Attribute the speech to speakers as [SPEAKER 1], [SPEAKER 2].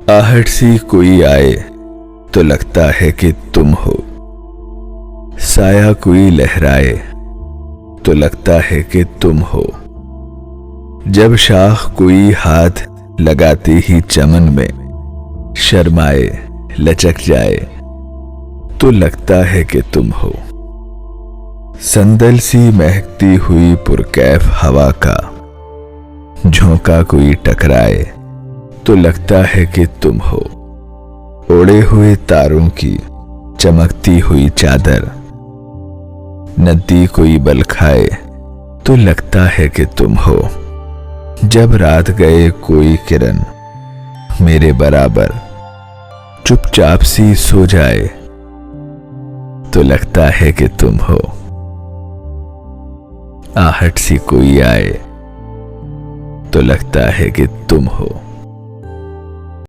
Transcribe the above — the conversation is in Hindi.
[SPEAKER 1] आहट सी कोई आए तो लगता है कि तुम हो, साया कोई लहराए तो लगता है कि तुम हो। जब शाख कोई हाथ लगाते ही चमन में शर्माए लचक जाए तो लगता है कि तुम हो। संदल सी महकती हुई पुरकैफ हवा का झोंका कोई टकराए तो लगता है कि तुम हो। ओढ़े हुए तारों की चमकती हुई चादर नदी कोई बल खाए तो लगता है कि तुम हो। जब रात गए कोई किरण मेरे बराबर चुपचाप सी सो जाए तो लगता है कि तुम हो। आहट सी कोई आए तो लगता है कि तुम हो।